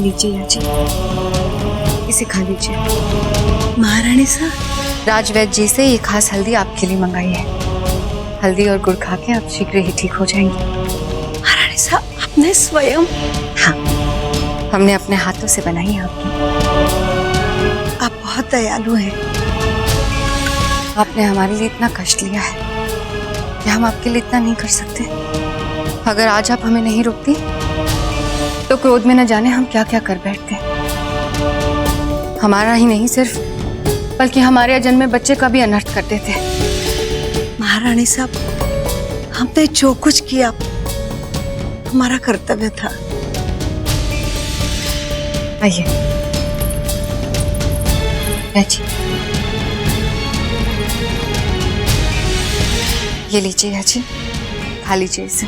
लीजिए याची, इसे खा लीजिए। महारानी साहब, राजवैद्य जी से ये खास हल्दी आपके लिए मंगाई है। हल्दी और गुड़ खा के आप शीघ्र ही ठीक हो जाएंगी। महारानी साहब, आपने स्वयं? हाँ, हमने अपने हाथों से बनाई है आपकी। आप बहुत दयालु हैं। आपने हमारे लिए इतना कष्ट लिया है कि हम आपके लिए इतना नहीं कर सकते। अगर आज आप हमें नहीं रोकती तो क्रोध में न जाने हम क्या क्या कर बैठते। हमारा ही नहीं सिर्फ, बल्कि हमारे अजन्मे बच्चे का भी अनर्थ कर देते। महारानी साहब, हमने जो कुछ किया हमारा कर्तव्य था। आइए बैठिए। ये लीजिए याची, खा लीजिए इसे।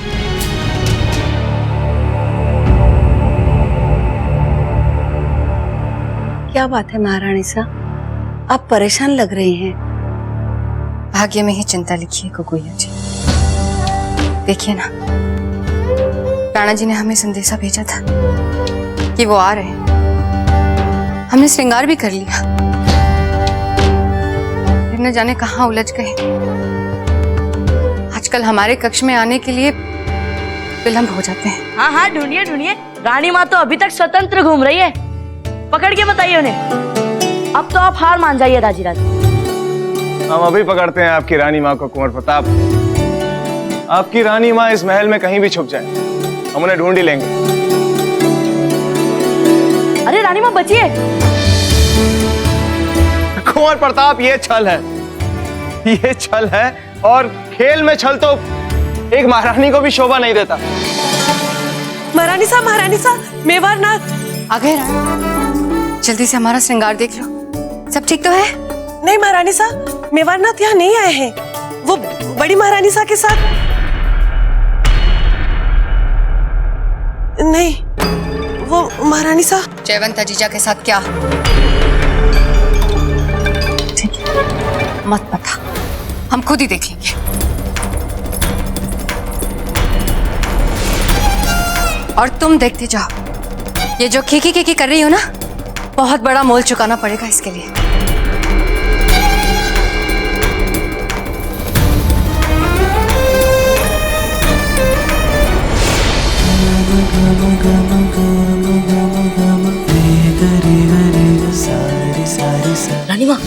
क्या बात है महारानी साहब, आप परेशान लग रही हैं। भाग्य में ही चिंता लिखी है कुकुया जी। देखिए ना, राणा जी ने हमें संदेशा भेजा था कि वो आ रहे हैं। हमने श्रृंगार भी कर लिया, फिर न जाने कहाँ उलझ गए। आजकल हमारे कक्ष में आने के लिए विलंब हो जाते हैं। हाँ हाँ, ढूंढिए ढूंढिए। रानी माँ तो अभी तक स्वतंत्र घूम रही है, पकड़ के बताइए उन्हें। अब तो आप हार मान जाइए राजीराज। हम अभी पकड़ते हैं आपकी रानी माँ को कुंवर प्रताप। आपकी रानी माँ इस महल में कहीं भी छुप जाए, हम उन्हें ढूंढ ही लेंगे। अरे रानी माँ बचिए। कुंवर प्रताप, ये छल है, ये छल है, और खेल में छल तो एक महारानी को भी शोभा नहीं देता। महारानी साहब, मेवाड़नाथ आ गए राणा, जल्दी से हमारा श्रृंगार देख लो। सब ठीक तो है? नहीं महारानी साहब, मेवाड़नाथ यहाँ नहीं आए हैं। वो बड़ी महारानी साहब के साथ नहीं, वो महारानी साहब जयवंत जीजा के साथ। क्या ठीक है, मत पता, हम खुद ही देख लेंगे। और तुम देखते जाओ, ये जो खीखी कर रही हो ना, बहुत बड़ा मोल चुकाना पड़ेगा इसके लिए। रानी माँ,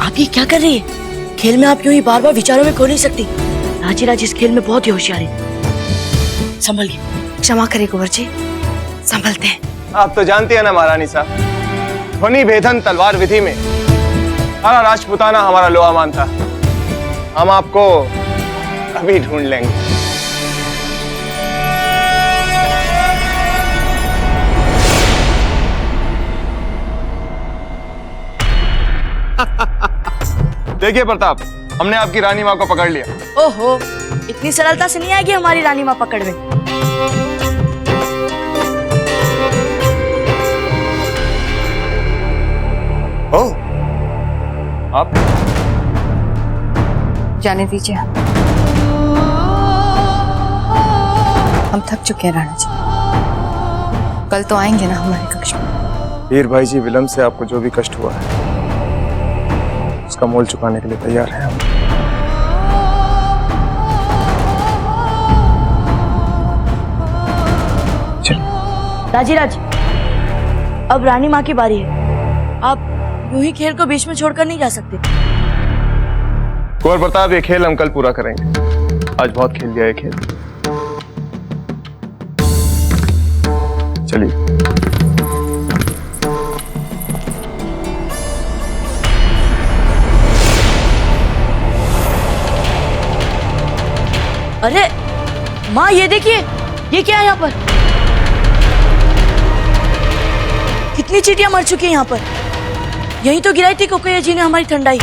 आप ये क्या कर रही है? खेल में आप यूं ही बार बार विचारों में खो नहीं सकती। राजीराज इस खेल में बहुत ही होशियार है, संभलिए। क्षमा करें कुंवर जी, संभलते हैं। आप तो जानती है ना महारानी साहब, ध्वनि भेदन तलवार विधि में सारा राजपुताना हमारा लोहा मान था। हम आपको अभी ढूंढ लेंगे। देखिए प्रताप, हमने आपकी रानी माँ को पकड़ लिया। ओहो, इतनी सरलता से नहीं आएगी हमारी रानी माँ पकड़ में। ओह, आप जाने दीजिए, हम थक चुके हैं राणा जी। कल तो आएंगे ना हमारे कक्ष में। वीर भाई जी, विलंब से आपको जो भी कष्ट हुआ है उसका मोल चुकाने के लिए तैयार हैं हम। राजीराज, अब रानी माँ की बारी है। आप यूं ही खेल को बीच में छोड़कर नहीं जा सकते। कुंवर प्रताप, ये खेल हम कल पूरा करेंगे। आज बहुत खेल लिया ये खेल। चलिए। अरे माँ, ये देखिए, ये क्या है यहाँ पर? कितनी चींटियां मर चुकी हैं यहाँ पर। यही तो गिराई थी कुकुया जी ने हमारी ठंडाई।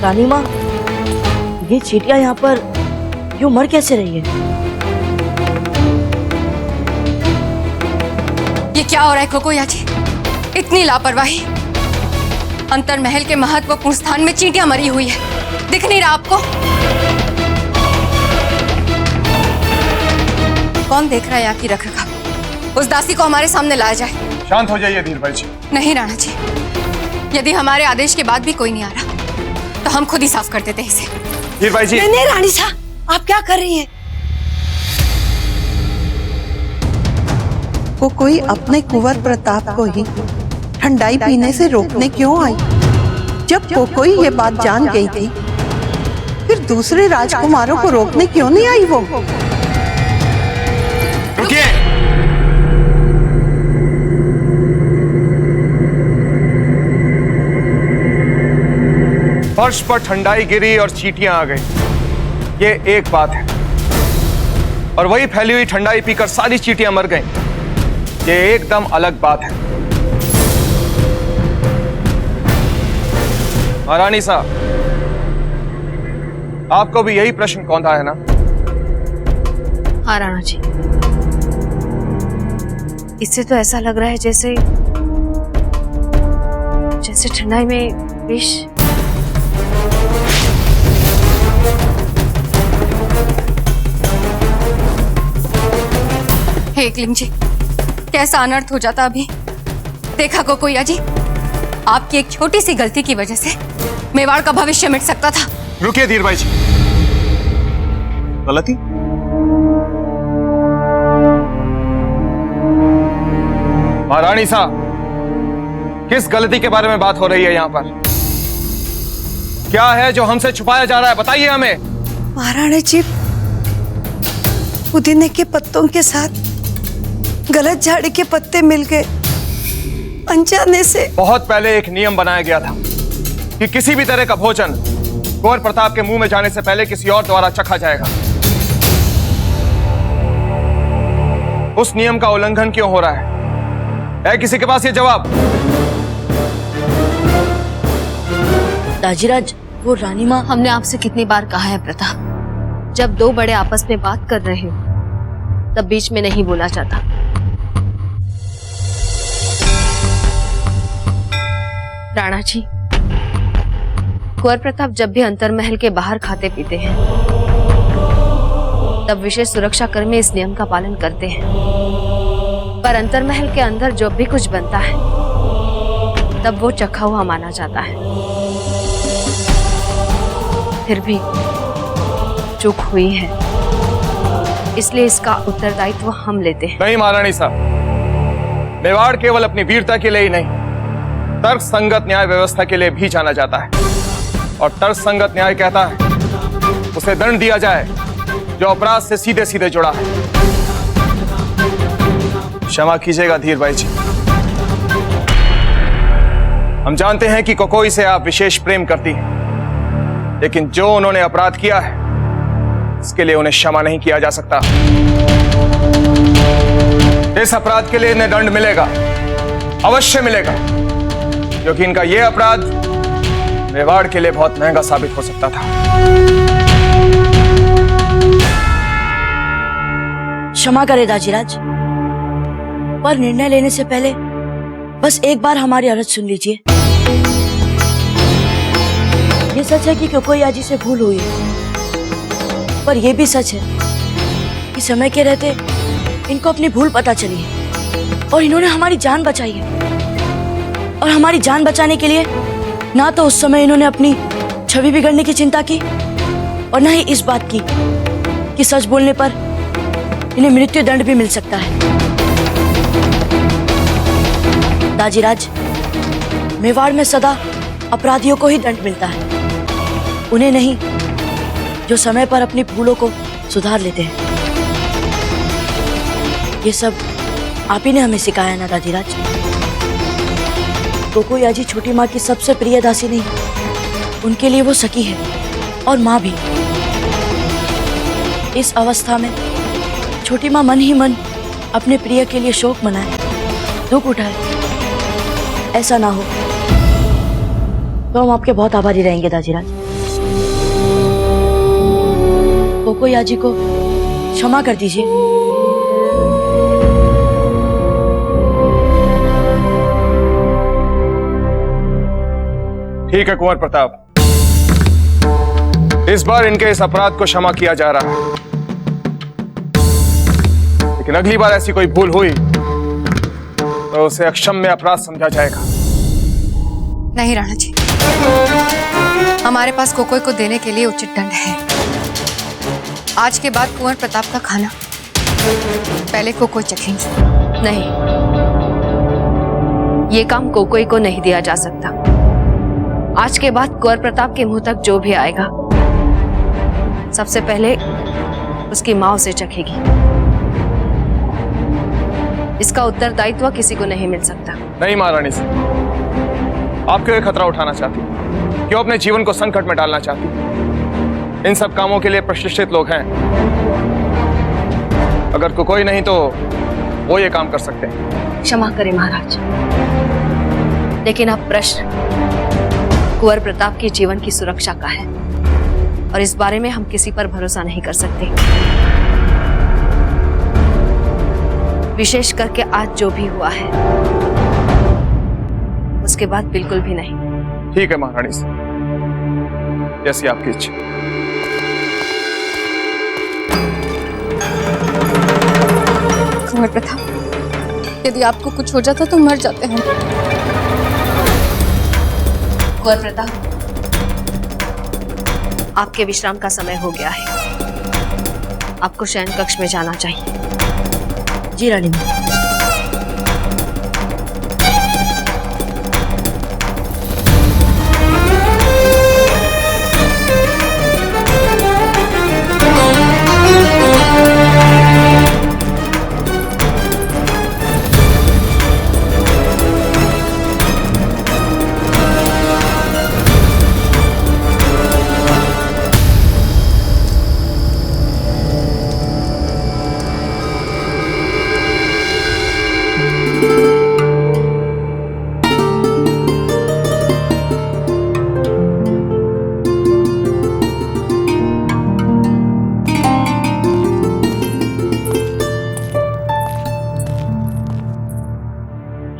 रानी माँ, ये चींटियां यहाँ पर यूं मर कैसे रही है? ये क्या हो रहा है कुकुया जी? इतनी लापरवाही। अंतर महल के महत्वपूर्ण स्थान में चींटियां मरी हुई है। दिख नहीं रहा आपको? कौन देख रहा है यहाँ की रखरखाव? उस दासी को हमारे सामने लाया जाए। शांत हो जाइए धीरबाई जी। नहीं राणा जी, यदि हमारे आदेश के बाद भी कोई नहीं आ रहा तो हम खुद ही साफ कर देते हैं इसे। धीरबाई जी। नहीं रानी साहब, आप क्या कर रही हैं? वो कोई अपने कुंवर प्रताप को ही ठंडाई पीने से रोकने क्यों आई? जब वो कोई ये बात जान गई थी, फिर दूसरे राजकुमारों को रोकने क्यों नहीं आई वो? रुकिए। फर्श पर ठंडाई गिरी और चींटियां आ गई, ये एक बात है। और वही फैली हुई ठंडाई पीकर सारी चींटियां मर गईं, ये एकदम अलग बात है। महारानी साहब, आपको भी यही प्रश्न कौंधा है ना? हाँ राणा जी, इससे तो ऐसा लग रहा है जैसे ठंडाई में विष। हे एकलिंग जी, कैसा अनर्थ हो जाता अभी। देखा कोकोया जी, आपकी एक छोटी सी गलती की वजह से मेवाड़ का भविष्य मिट सकता था। रुकिए धीरबाई जी। गलती? महारानी साहब, किस गलती के बारे में बात हो रही है यहाँ पर? क्या है जो हमसे छुपाया जा रहा है? बताइए हमें। महारानी जी, पुदीने के पत्तों के साथ गलत झाड़ी के पत्ते मिल गए अनजाने से। बहुत पहले एक नियम बनाया गया था कि किसी भी तरह का भोजन कुंवर प्रताप के मुंह में जाने से पहले किसी और द्वारा चखा जाएगा। उस नियम का उल्लंघन क्यों हो रहा है किसी के पास ये जवाब? दाजीराज, वो रानी माँ। हमने आपसे कितनी बार कहा है प्रताप, जब दो बड़े आपस में बात कर रहे हो तब बीच में नहीं बोला जाता। राणा जी, कुंवर प्रताप जब भी अंतरमहल के बाहर खाते पीते हैं तब विशेष सुरक्षा कर्मी इस नियम का पालन करते हैं, पर अंतरमहल के अंदर जो भी कुछ बनता है तब वो चखा हुआ माना जाता है। फिर भी चूक हुई है, इसलिए इसका उत्तरदायित्व हम लेते हैं। नहीं महारानी साहब, मेवाड़ केवल अपनी वीरता के लिए ही नहीं, तर्क संगत न्याय व्यवस्था के लिए भी जाना जाता है। और तर्क संगत न्याय कहता है उसे दंड दिया जाए जो अपराध से सीधे सीधे जुड़ा है। क्षमा कीजिएगा धीरबाई जी, हम जानते हैं कि कोकोई से आप विशेष प्रेम करती हैं, लेकिन जो उन्होंने अपराध किया है इसके लिए उन्हें क्षमा नहीं किया जा सकता। इस अपराध के लिए इन्हें दंड मिलेगा, अवश्य मिलेगा, क्योंकि इनका यह अपराध मेवाड़ के लिए बहुत महंगा साबित हो सकता था। क्षमा करे दाजीराज, पर निर्णय लेने से पहले बस एक बार हमारी अर्ज सुन लीजिए। ये सच है कि कोकोया जी से भूल हुई है, पर यह भी सच है कि समय के रहते इनको अपनी भूल पता चली है और इन्होंने हमारी जान बचाई है। और हमारी जान बचाने के लिए ना तो उस समय इन्होंने अपनी छवि बिगड़ने की चिंता की और ना ही इस बात की कि सच बोलने पर इन्हें मृत्यु दंड भी मिल सकता है। दाजीराज, मेवाड़ में सदा अपराधियों को ही दंड मिलता है, उन्हें नहीं जो समय पर अपनी भूलों को सुधार लेते हैं। ये सब आप ही ने हमें सिखाया ना दाजीराज। कोकोया जी छोटी माँ की सबसे प्रिय दासी नहीं, उनके लिए वो सखी है और माँ भी। इस अवस्था में छोटी माँ मन ही मन अपने प्रिय के लिए शोक मनाए, दुख उठाए। ऐसा ना हो तो हम आपके बहुत आभारी रहेंगे दाजीराज। कोकोया जी को क्षमा कर दीजिए। ठीक है कुंवर प्रताप, इस बार इनके इस अपराध को क्षमा किया जा रहा है, लेकिन अगली बार ऐसी कोई भूल हुई तो उसे अक्षम्य अपराध समझा जाएगा। नहीं राणा जी, हमारे पास कोकोई को देने के लिए उचित दंड है। आज के बाद कुंवर प्रताप का खाना पहले कोकोई चखेंगे। नहीं, ये काम कोकोई को नहीं दिया जा सकता। आज के बाद कुंवर प्रताप के मुंह तक जो भी आएगा सबसे पहले उसकी मां उसे चखेगी। इसका उत्तरदायित्व किसी को नहीं मिल सकता। नहीं महारानी जी, आप क्यों ये खतरा उठाना चाहती, क्यों अपने जीवन को संकट में डालना चाहती? इन सब कामों के लिए प्रशिक्षित लोग हैं। अगर कोई नहीं तो वो ये काम कर सकते हैं। क्षमा करें महाराज, लेकिन अब प्रश्न कुंवर प्रताप के जीवन की सुरक्षा का है और इस बारे में हम किसी पर भरोसा नहीं कर सकते। विशेष करके आज जो भी हुआ है उसके बाद बिल्कुल भी नहीं। ठीक है महारानी जी, जैसी आपकी इच्छा। कुंवर प्रताप, यदि आपको कुछ हो जाता तो मर जाते हैं। कुंवर प्रताप, आपके विश्राम का समय हो गया है, आपको शयन कक्ष में जाना चाहिए। जी रानी मां।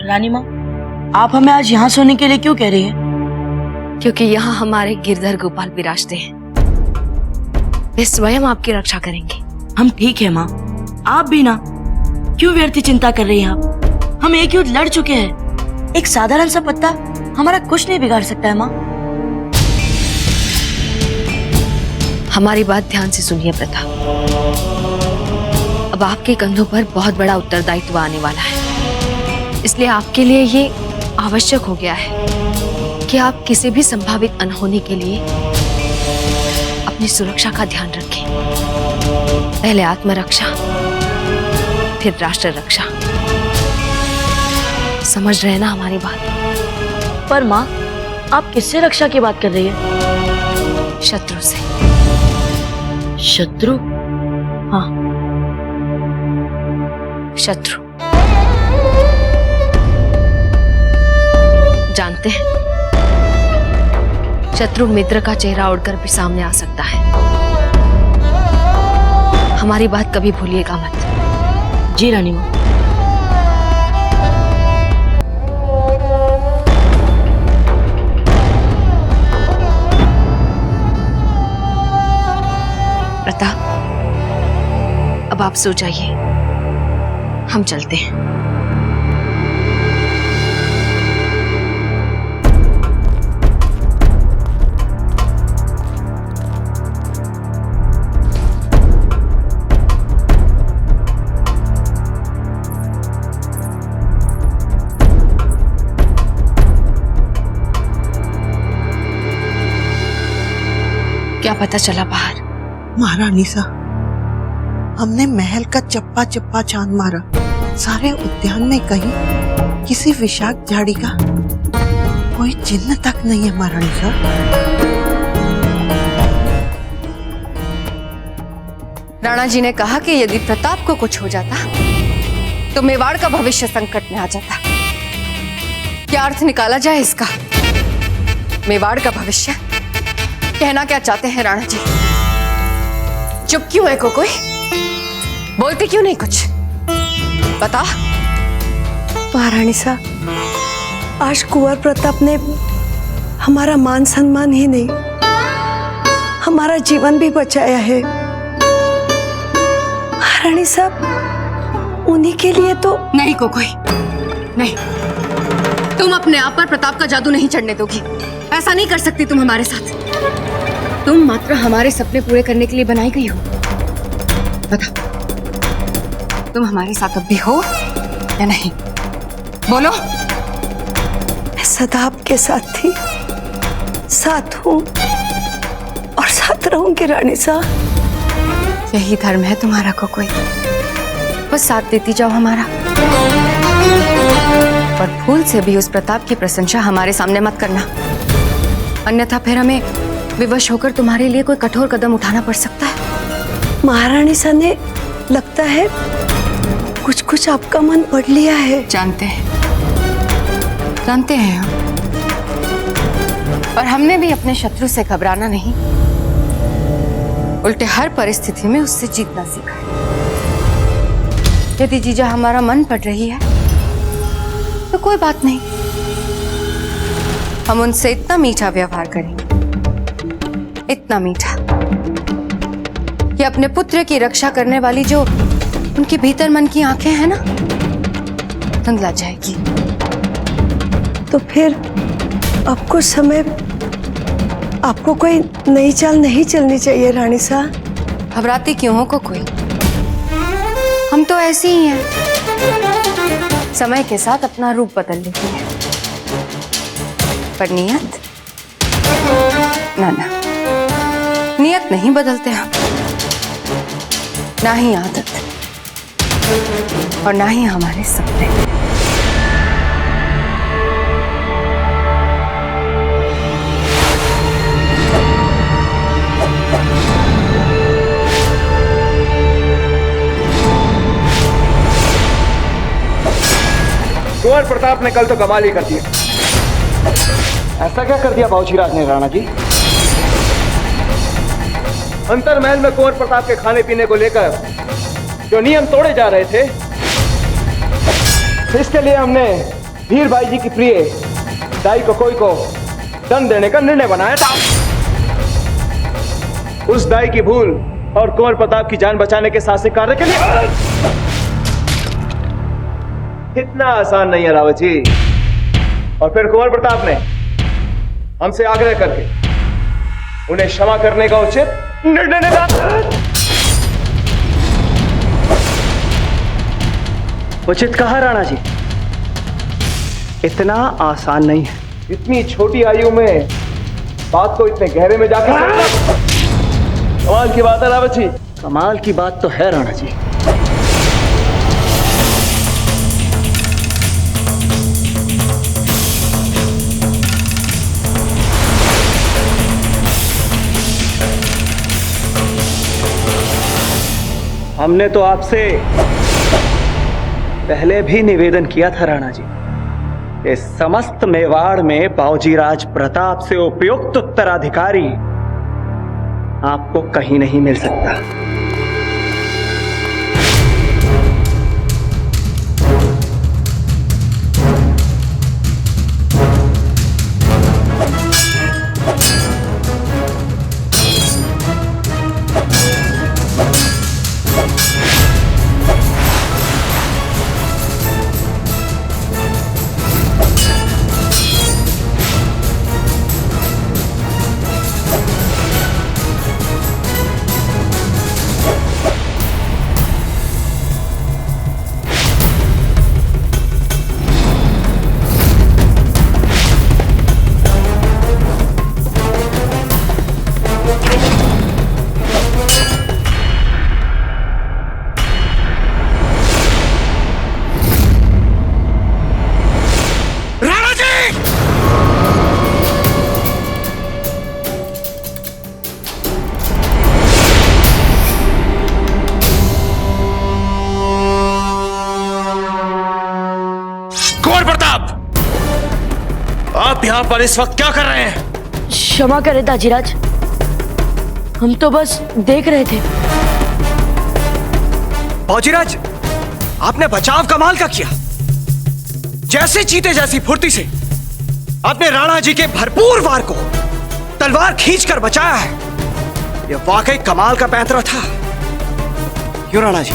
रानी मां, आप हमें आज यहाँ सोने के लिए क्यों कह रही हैं? क्योंकि यहाँ हमारे गिरधर गोपाल विराजते हैं। वे स्वयं आपकी रक्षा करेंगे। हम ठीक है माँ, आप भी ना। क्यों व्यर्थ चिंता कर रही हैं आप? हम एक युद्ध लड़ चुके हैं। एक साधारण सा पत्ता हमारा कुछ नहीं बिगाड़ सकता है माँ। हमारी बात ध्यान से सुनिए प्रताप। अब आपके कंधों पर बहुत बड़ा उत्तरदायित्व आने वाला है, इसलिए आपके लिए ये आवश्यक हो गया है कि आप किसी भी संभावित अनहोनी के लिए अपनी सुरक्षा का ध्यान रखें। पहले आत्मरक्षा, फिर राष्ट्र रक्षा। समझ रहे ना हमारी बात? पर माँ, आप किससे रक्षा की बात कर रही है? शत्रु से। शत्रु? हाँ, शत्रु। जानते हैं, शत्रु मित्र का चेहरा उड़कर भी सामने आ सकता है। हमारी बात कभी भूलिएगा मत। जी रानी मां। प्रताप, अब आप सो जाइए, हम चलते हैं। क्या पता चला बाहर? महारानी सा, हमने महल का चप्पा चप्पा छान मारा, सारे उद्यान में कहीं किसी विषाक्त झाड़ी का कोई चिन्ह तक नहीं है महारानी सा। राणा जी ने कहा कि यदि प्रताप को कुछ हो जाता तो मेवाड़ का भविष्य संकट में आ जाता। क्या अर्थ निकाला जाए इसका? मेवाड़ का भविष्य? कहना क्या चाहते हैं राणा जी? चुप क्यों है कोकोई? बोलते क्यों नहीं कुछ? बता। महारानी साहब, आज कुंवर प्रताप ने हमारा मान सम्मान ही नहीं, हमारा जीवन भी बचाया है। महारानी साहब, उन्हीं के लिए तो। नहीं कोकोई, नहीं, तुम अपने आप पर प्रताप का जादू नहीं चढ़ने दोगी। ऐसा नहीं कर सकती तुम हमारे साथ। तुम मात्र हमारे सपने पूरे करने के लिए बनाई गई हो। बताओ, तुम हमारे साथ अब भी हो या नहीं? बोलो। मैं सदा आपके साथ थी, साथ हूँ और साथ रहूंगी रानी साहब। यही धर्म है तुम्हारा कोकोई, बस साथ देती जाओ हमारा। पर भूल से भी उस प्रताप की प्रशंसा हमारे सामने मत करना, अन्यथा फिर हमें विवश होकर तुम्हारे लिए कोई कठोर कदम उठाना पड़ सकता है। महारानी सा ने लगता है कुछ कुछ आपका मन पढ़ लिया है। जानते हैं हम, और हमने भी अपने शत्रु से घबराना नहीं, उल्टे हर परिस्थिति में उससे जीतना सीखा है। यदि जीजा हमारा मन पढ़ रही है तो कोई बात नहीं, हम उनसे इतना मीठा व्यवहार करेंगे, इतना मीठा कि अपने पुत्र की रक्षा करने वाली जो उनके भीतर मन की आंखें हैं ना, धुंधला जाएगी। तो फिर अब कुछ समय आपको कोई नई चाल नहीं चलनी चाहिए रानी साहब। घबराती क्यों हो कोई? हम तो ऐसे ही हैं, समय के साथ अपना रूप बदल लेती है, पर नियत ना, नियत नहीं बदलते हम, ना ही आदत और ना ही हमारे सपने। कुंवर प्रताप ने कल तो कमाल ही कर दिया। ऐसा क्या कर दिया बाबूजीराज ने राणा जी? अंतरमहल में कुंवर प्रताप के खाने पीने को लेकर जो नियम तोड़े जा रहे थे, इसके लिए हमने वीर भाई जी की प्रिय दाई कोकोई को दंड देने का निर्णय बनाया था। उस दाई की भूल और कुंवर प्रताप की जान बचाने के साहसिक कार्य के लिए इतना आसान नहीं है रावत जी। और फिर कुंवर प्रताप ने हमसे आग्रह करके उन्हें क्षमा करने का उचित निर्णय लिया। उचित कहा राणा जी, इतना आसान नहीं है। इतनी छोटी आयु में बात को इतने गहरे में जाकर कमाल की बात है रावत जी। कमाल की बात तो है राणा जी। हमने तो आपसे पहले भी निवेदन किया था राणा जी, इस समस्त मेवाड़ में बाबूजीराज प्रताप से उपयुक्त उत्तराधिकारी आपको कहीं नहीं मिल सकता। कुंवर प्रताप, आप यहाँ पर इस वक्त क्या कर रहे हैं? क्षमा करें दाजीराज, हम तो बस देख रहे थे। बाबूजीराज, आपने बचाव कमाल का किया। जैसे चीते जैसी फुर्ती से आपने राणा जी के भरपूर वार को तलवार खींचकर बचाया है। यह वाकई कमाल का पैंतरा था। क्यों राणा जी?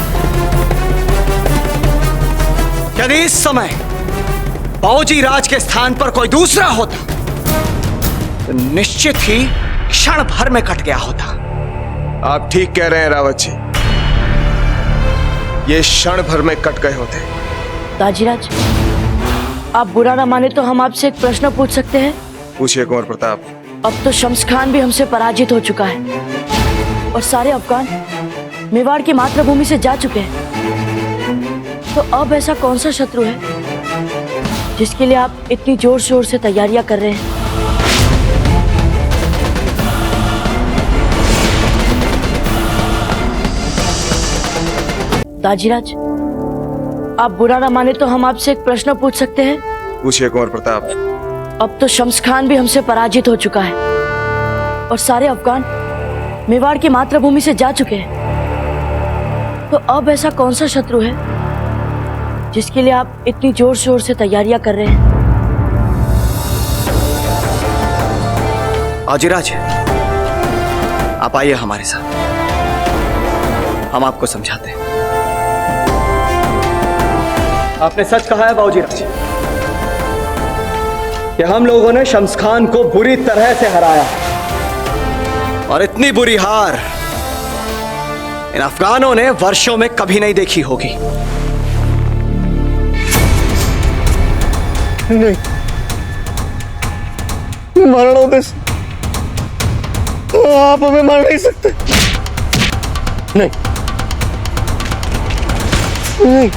यदि इस समय बाऊजी राज के स्थान पर कोई दूसरा होता तो निश्चित ही क्षण भर में कट गया होता। आप ठीक कह रहे हैं रावत जी, ये क्षण भर में कट गए होते। दाजीराज, आप बुरा ना माने तो हम आपसे एक प्रश्न पूछ सकते हैं? पूछिए कुंवर प्रताप। अब तो शम्स खान भी हमसे पराजित हो चुका है और सारे अफगान मेवाड़ की मातृभूमि से जा चुके हैं। तो अब ऐसा कौन सा शत्रु है जिसके लिए आप इतनी जोर शोर से तैयारियां कर रहे हैं? दाजीराज, आप बुरा ना माने तो हम आपसे एक प्रश्न पूछ सकते हैं? पूछिए कुंवर प्रताप। अब तो शम्स खान भी हमसे पराजित हो चुका है और सारे अफगान मेवाड़ की मातृभूमि से जा चुके हैं। तो अब ऐसा कौन सा शत्रु है जिसके लिए आप इतनी जोर शोर से तैयारियां कर रहे हैं? बाजीराज, आप आइए हमारे साथ, हम आपको समझाते हैं। आपने सच कहा है बाबूजीराज कि हम लोगों ने शम्स खान को बुरी तरह से हराया और इतनी बुरी हार इन अफगानों ने वर्षों में कभी नहीं देखी होगी। नहीं, मरणोदेश आप हमें मार नहीं सकते। नहीं नहीं,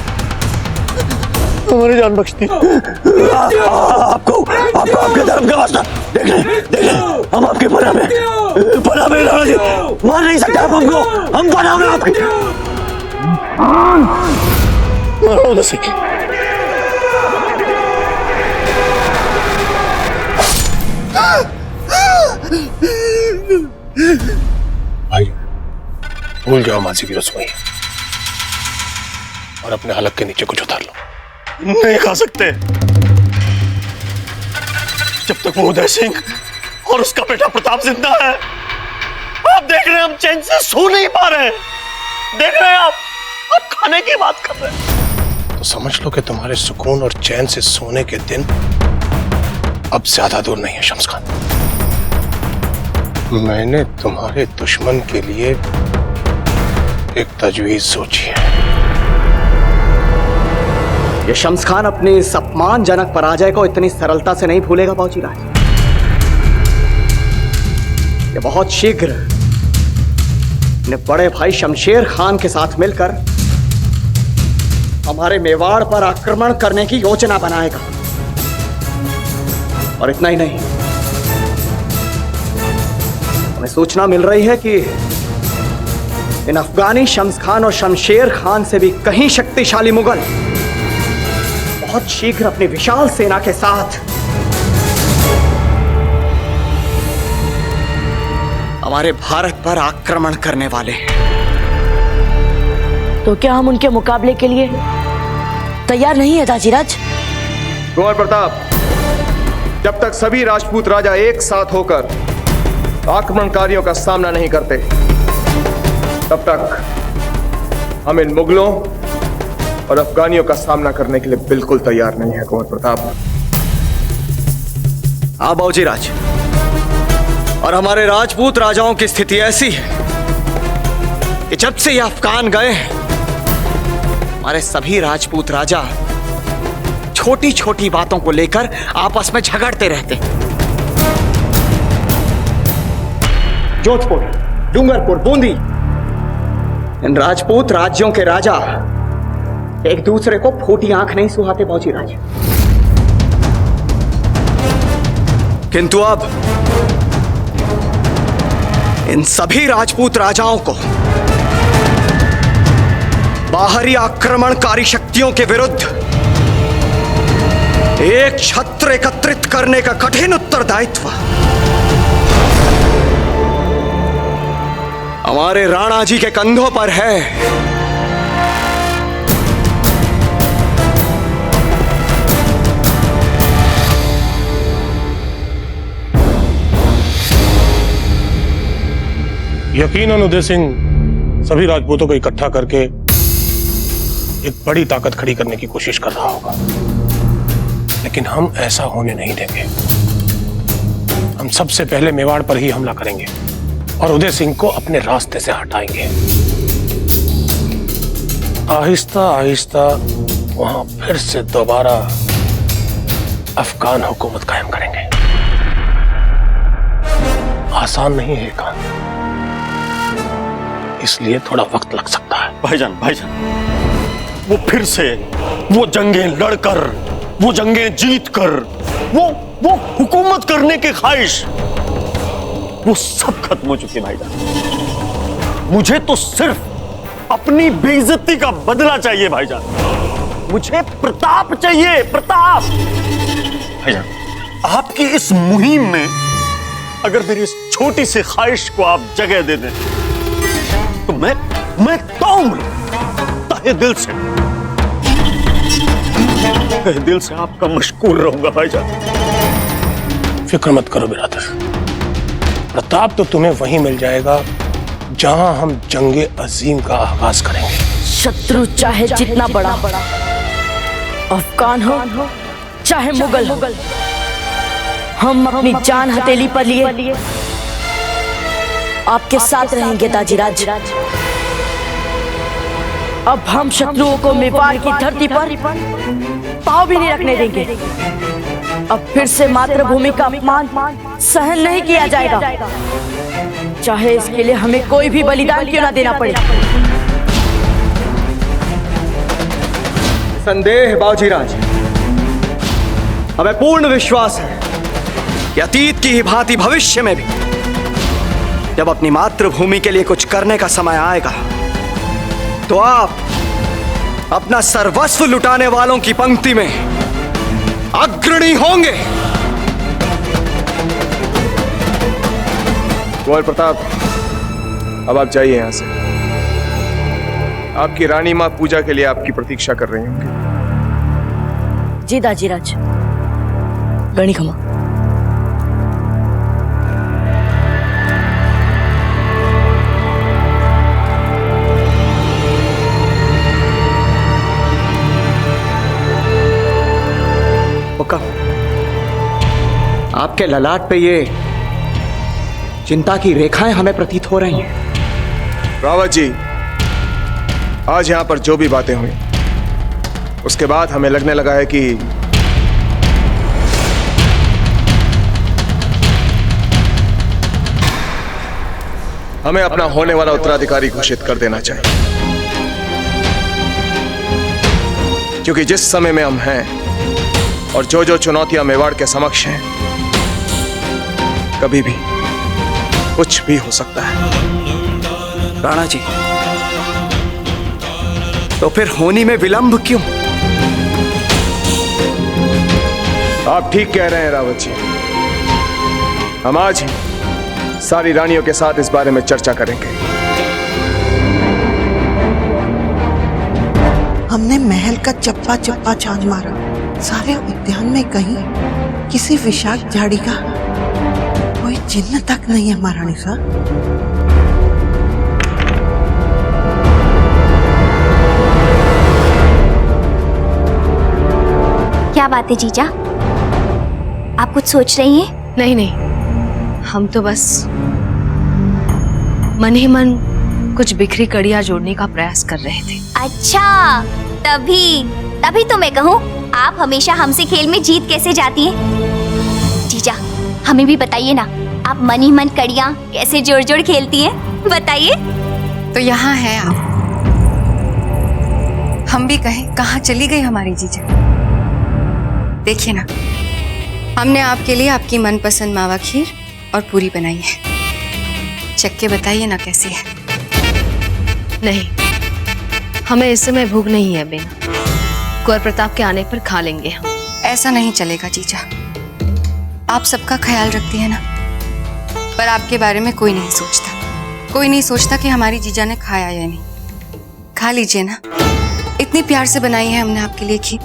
हमारी जान बख्श दी। आपको आपके धर्म का वास्ता देख ले, हम आपके पनाह में राणा जी, मार नहीं सकते आप हमको, हम पनाह में आपके। मरणोदेश भाई, भूल जाओ माजी की रसोई और अपने हलक के नीचे कुछ उतार लो। नहीं खा सकते जब तक वो उदय सिंह और उसका बेटा प्रताप जिंदा है। आप देख रहे हैं हम चैन से सो नहीं पा रहे। देख रहे हैं आप खाने की बात कर रहे हैं। तो समझ लो कि तुम्हारे सुकून और चैन से सोने के दिन अब ज्यादा दूर नहीं है शम्स खान। मैंने तुम्हारे दुश्मन के लिए एक तजवीज सोची है। ये शम्स खान अपनी इस अपमानजनक पराजय को इतनी सरलता से नहीं भूलेगा बाबूजीराज। ये बहुत शीघ्र अपने बड़े भाई शमशेर खान के साथ मिलकर हमारे मेवाड़ पर आक्रमण करने की योजना बनाएगा। और इतना ही नहीं, हमें सूचना मिल रही है कि इन अफगानी शम्स खान और शमशेर खान से भी कहीं शक्तिशाली मुगल बहुत शीघ्र अपनी विशाल सेना के साथ हमारे भारत पर आक्रमण करने वाले हैं। तो क्या हम उनके मुकाबले के लिए तैयार नहीं है दाजीराज? कुंवर प्रताप, जब तक सभी राजपूत राजा एक साथ होकर आक्रमणकारियों का सामना नहीं करते, तब तक हम इन मुगलों और अफगानियों का सामना करने के लिए बिल्कुल तैयार नहीं है कुंवर प्रताप। हाँ बाबूजीराज, और हमारे राजपूत राजाओं की स्थिति ऐसी है कि जब से ये अफगान गए हैं, हमारे सभी राजपूत राजा छोटी छोटी बातों को लेकर आपस में झगड़ते रहते हैं। जोधपुर, डूंगरपुर, बूंदी, इन राजपूत राज्यों के राजा एक दूसरे को फूटी आंख नहीं सुहाते बाबूजीराज। किंतु अब इन सभी राजपूत राजाओं को बाहरी आक्रमणकारी शक्तियों के विरुद्ध एक छत्र एकत्रित करने का कठिन उत्तरदायित्व हमारे राणा जी के कंधों पर है। यकीनन उदय सिंह सभी राजपूतों को इकट्ठा करके एक बड़ी ताकत खड़ी करने की कोशिश कर रहा होगा, लेकिन हम ऐसा होने नहीं देंगे। हम सबसे पहले मेवाड़ पर ही हमला करेंगे और उदय सिंह को अपने रास्ते से हटाएंगे। आहिस्ता आहिस्ता वहां फिर से दोबारा अफगान हुकूमत कायम करेंगे। आसान नहीं है काम, इसलिए थोड़ा वक्त लग सकता है। भाईजान, वो फिर से वो जंगें लड़कर, वो जंगें जीतकर, वो हुकूमत करने की ख्वाहिश, वो सब खत्म हो चुके भाईजान। मुझे तो सिर्फ अपनी बेइज्जती का बदला चाहिए भाईजान। मुझे प्रताप चाहिए, प्रताप। भाईजान, आपकी इस मुहिम में अगर मेरी इस छोटी सी ख्वाहिश को आप जगह दे दें तो मैं तहे दिल से आपका मशकूर रहूंगा भाईजान। फिक्र मत करो बिरादर, प्रताप तो तुम्हें वहीं मिल जाएगा जहां हम जंगे अजीम का आगाज करेंगे। शत्रु चाहे जितना बड़ा, अफगान हो चाहे मुगल हो, हम अपनी जान हथेली पर लिए आपके साथ रहेंगे ताजीराज। अब हम शत्रुओं को मेवाड़ की धरती पर पांव भी नहीं रखने देंगे। अब फिर से मातृभूमि का अपमान सहन नहीं किया जाएगा, चाहे इसके लिए हमें कोई भी बलिदान क्यों ना देना पड़े। संदेह बाजीराज, हमें पूर्ण विश्वास है कि अतीत की ही भांति भविष्य में भी जब अपनी मातृभूमि के लिए कुछ करने का समय आएगा तो आप अपना सर्वस्व लुटाने वालों की पंक्ति में अग्रणी होंगे। कुंवर प्रताप, अब आप जाइए यहां से। आपकी रानी मां पूजा के लिए आपकी प्रतीक्षा कर रही होंगी। जी दाजीराज, गणी खमा। आपके ललाट पे ये चिंता की रेखाएं हमें प्रतीत हो रही हैं। रावत जी, आज यहां पर जो भी बातें हुई उसके बाद हमें लगने लगा है कि हमें अपना होने वाला उत्तराधिकारी घोषित कर देना चाहिए, क्योंकि जिस समय में हम हैं और जो जो चुनौतियां मेवाड़ के समक्ष हैं, कभी भी कुछ भी हो सकता है। राणा जी, तो फिर होनी में विलंब क्यों? आप ठीक कह रहे हैं रावत जी। हम आज ही सारी रानियों के साथ इस बारे में चर्चा करेंगे। हमने महल का चप्पा चप्पा छान मारा, सारे उद्यान में कहीं किसी विषाक्त झाड़ी का कोई चिन्ह तक नहीं है महारानी साहब। क्या बात है जीजा, आप कुछ सोच रही हैं? नहीं नहीं, हम तो बस मन ही मन कुछ बिखरी कड़ियां जोड़ने का प्रयास कर रहे थे। अच्छा, तभी तो मैं कहूँ, आप हमेशा हमसे खेल में जीत कैसे जाती हैं? जीजा, हमें भी बताइए ना, आप मन ही मन कड़ियां कैसे जोड़ जोड़ खेलती हैं? बताइए। तो यहाँ है आप, हम भी कहें कहाँ चली गई हमारी जीजा। देखिए ना, हमने आपके लिए आपकी मनपसंद मावा खीर और पूरी बनाई है, चख के बताइए ना कैसी है। नहीं, हमें इस समय भूख नहीं है बेना, कुंवर प्रताप के आने पर खा लेंगे हम। ऐसा नहीं चलेगा जीजा, आप सबका ख्याल रखती है ना, पर आपके बारे में कोई नहीं सोचता कि हमारी जीजा ने खाया या नहीं। खा लीजिए ना, इतनी प्यार से बनाई है हमने आपके लिए खीर।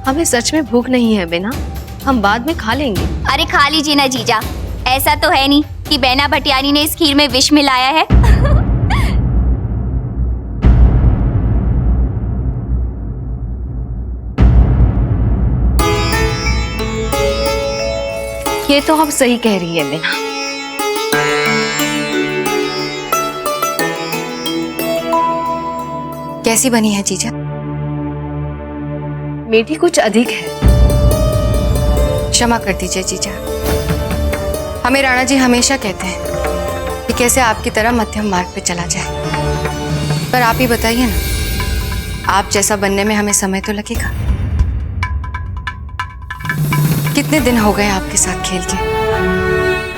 हमें सच में भूख नहीं है बेना, हम बाद में खा लेंगे। अरे खा लीजिए ना जीजा, ऐसा तो है नहीं कि बैना भटियानी ने इस खीर में विष मिलाया है। ये तो आप सही कह रही है मीना। कैसी बनी है जीजा? मीठी कुछ अधिक है। क्षमा कर दीजिए जीजा। हमें राणा जी हमेशा कहते हैं कि कैसे आपकी तरह मध्यम मार्ग पे चला जाए। पर आप ही बताइए ना, आप जैसा बनने में हमें समय तो लगेगा। कितने दिन हो गए आपके साथ खेल के?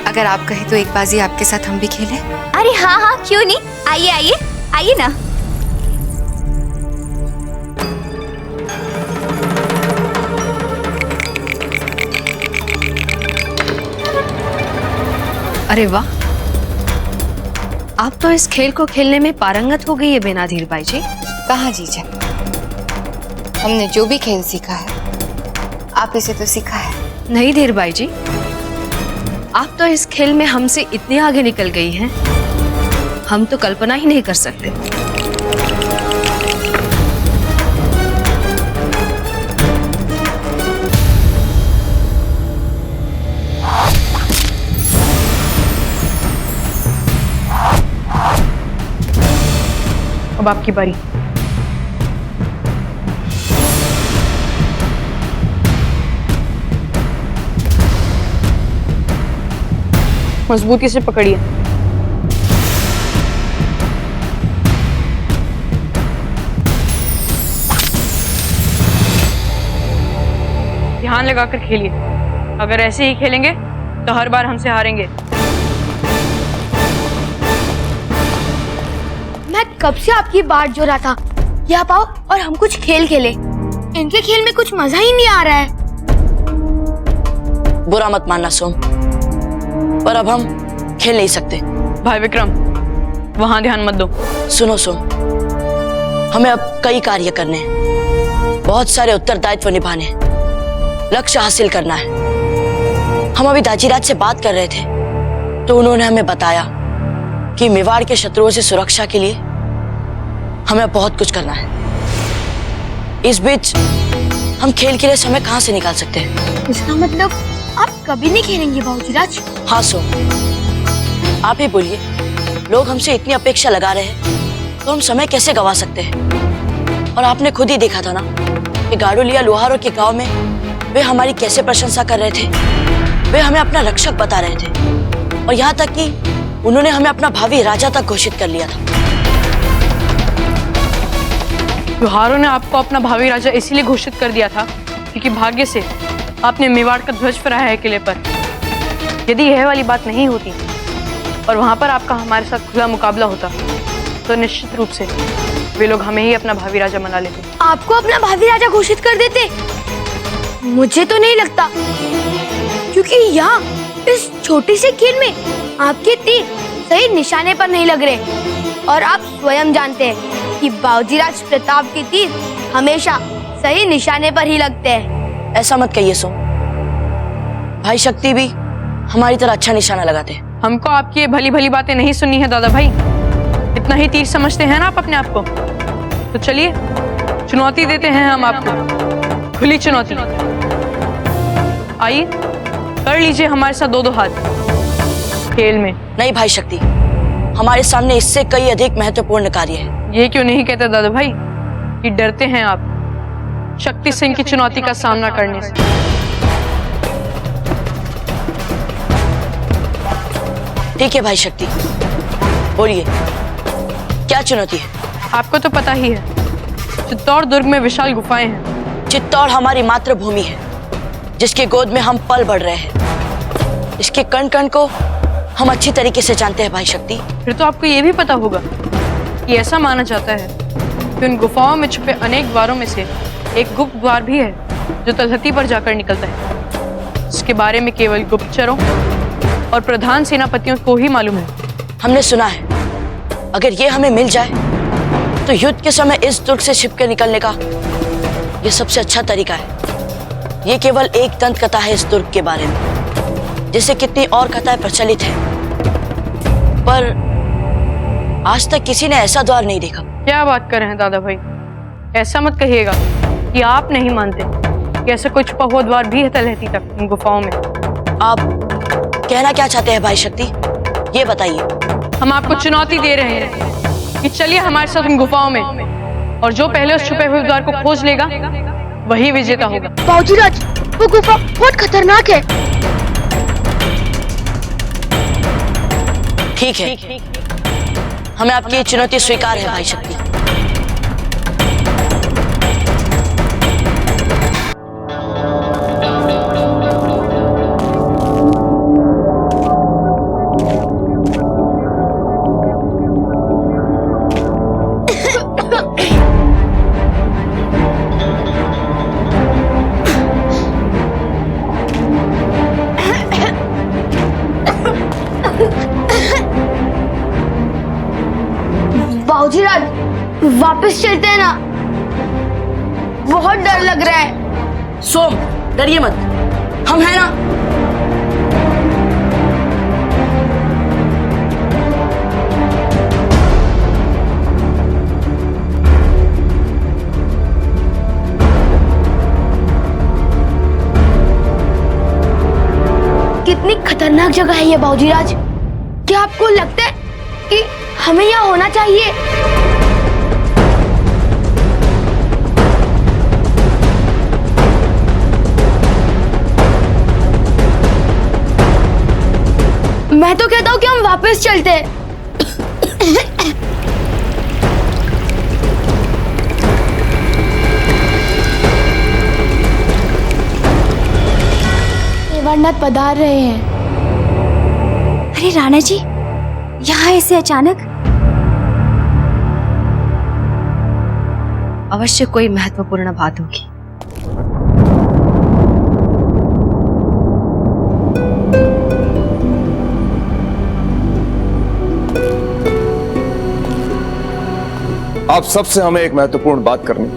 अगर आप कहें तो एक बाजी आपके साथ हम भी खेलें। अरे हाँ हाँ, क्यों नहीं, आइए आइए आइए ना। अरे वाह, आप तो इस खेल को खेलने में पारंगत हो गई है बेनाधीर बाई जी। कहाँ जीजा, हमने जो भी खेल सीखा है आप इसे तो सीखा है। नहीं धीर बाई जी, आप तो इस खेल में हमसे इतनी आगे निकल गई हैं, हम तो कल्पना ही नहीं कर सकते। अब आपकी बारी। मजबूती से पकड़िए। ध्यान लगाकर खेलिए। अगर ऐसे ही खेलेंगे तो हर बार हमसे हारेंगे। मैं कब से आपकी बात जो रहा था कि आप आओ और हम कुछ खेल खेले। इनके खेल में कुछ मजा ही नहीं आ रहा है। बुरा मत मानना सोम, पर अब हम खेल नहीं सकते। भाई विक्रम, वहां ध्यान मत दो। सुनो सोम, हमें अब कई कार्य करने हैं, बहुत सारे उत्तरदायित्व निभाने हैं, लक्ष्य हासिल करना है। हम अभी दाजीराज से बात कर रहे थे तो उन्होंने हमें बताया कि मेवाड़ के शत्रुओं से सुरक्षा के लिए हमें बहुत कुछ करना है। इस बीच हम खेल के लिए समय कहां से निकाल सकते हैं? इसका मतलब आप कभी नहीं खेलेंगे बाबूजीराज? हाँ सोम, आप ही बोलिए, लोग हमसे इतनी अपेक्षा लगा रहे हैं तो हम समय कैसे गवा सकते हैं? और आपने खुद ही देखा था ना कि गाड़ुलिया लोहारों के गांव में वे हमारी कैसे प्रशंसा कर रहे थे। वे हमें अपना रक्षक बता रहे थे और यहाँ तक कि उन्होंने हमें अपना भावी राजा तक घोषित कर लिया था। लोहारों ने आपको अपना भावी राजा इसीलिए घोषित कर दिया था क्योंकि भाग्य से आपने मेवाड़ का ध्वज फहराया है किले पर। यदि यह वाली बात नहीं होती और वहां पर आपका हमारे साथ खुला मुकाबला होता तो निश्चित रूप से वे लोग हमें ही अपना भावी राजा बना लेते। आपको अपना भावी राजा घोषित कर देते? मुझे तो नहीं लगता, क्योंकि यहाँ इस छोटी से खेल में आपके तीर सही निशाने पर नहीं लग रहे और आप स्वयं जानते हैं कि बाबूजीराज प्रताप के तीर हमेशा सही निशाने पर ही लगते हैं। ऐसा मत कहिए सोम, भाई शक्ति भी हमारी तरह अच्छा निशाना लगाते हैं। हमको आपकी ये भली भली बातें नहीं सुननी है दादा भाई। इतना ही तीर समझते हैं ना आप अपने आप को? तो चलिए चुनौती देते हैं हम आपको, खुली चुनौती। आइए कर लीजिए हमारे साथ दो दो हाथ खेल में। नहीं भाई शक्ति, हमारे सामने इससे कई अधिक महत्वपूर्ण कार्य है। ये क्यों नहीं कहते दादा भाई कि डरते हैं आप शक्ति सिंह की चुनौती का सामना करने से? ठीक है भाई शक्ति, बोलिए क्या चुनौती है? आपको तो पता ही है, चित्तौड़ दुर्ग में विशाल गुफाएं हैं। चित्तौड़ हमारी मातृभूमि है जिसके गोद में हम पल बढ़ रहे हैं। इसके कण कण को हम अच्छी तरीके से जानते हैं भाई शक्ति। फिर तो आपको ये भी पता होगा कि ऐसा माना जाता है कि उन गुफाओं में छुपे अनेक द्वारों में से एक गुप्त द्वार भी है जो तलहटी पर जाकर निकलता है, जिसके बारे में केवल गुप्तचरों और प्रधान सेनापतियों को ही मालूम है। हमने सुना है अगर ये हमें मिल जाए तो युद्ध के समय इस दुर्ग से छिपकर निकलने का ये सबसे अच्छा तरीका है। ये केवल एक दंत कथा है इस दुर्ग के बारे में। जैसे कितनी और कथाएं प्रचलित हैं, पर आज तक किसी ने ऐसा द्वार नहीं देखा। क्या बात कर रहे हैं दादा भाई, ऐसा मत कहिएगा कि आप नहीं मानते कि ऐसा कोई छुपा हुआ द्वार भी है तलहटी तक इन गुफाओं में। आप कहना क्या चाहते हैं भाई शक्ति, ये बताइए। हम आपको चुनौती दे रहे हैं कि चलिए हमारे साथ इन गुफाओं में, और जो पहले उस छुपे हुए द्वार को खोज लेगा वही विजेता होगा। बाबूजीराज, वो गुफा बहुत खतरनाक है। ठीक है, हमें आपकी ये चुनौती स्वीकार है भाई शक्ति। बाबूजीराज, वापस चलते हैं ना, बहुत डर लग रहा है। सोम, डरिए मत, हम हैं ना। कितनी खतरनाक जगह है ये बाबूजीराज। क्या आपको लगता है कि हमें यहाँ होना चाहिए? मैं तो कहता हूँ कि हम वापस चलते हैं। देवानाथ पधार रहे हैं। अरे राणा जी, यहाँ ऐसे अचानक? अवश्य कोई महत्वपूर्ण बात होगी। आप सबसे हमें एक महत्वपूर्ण बात करनी।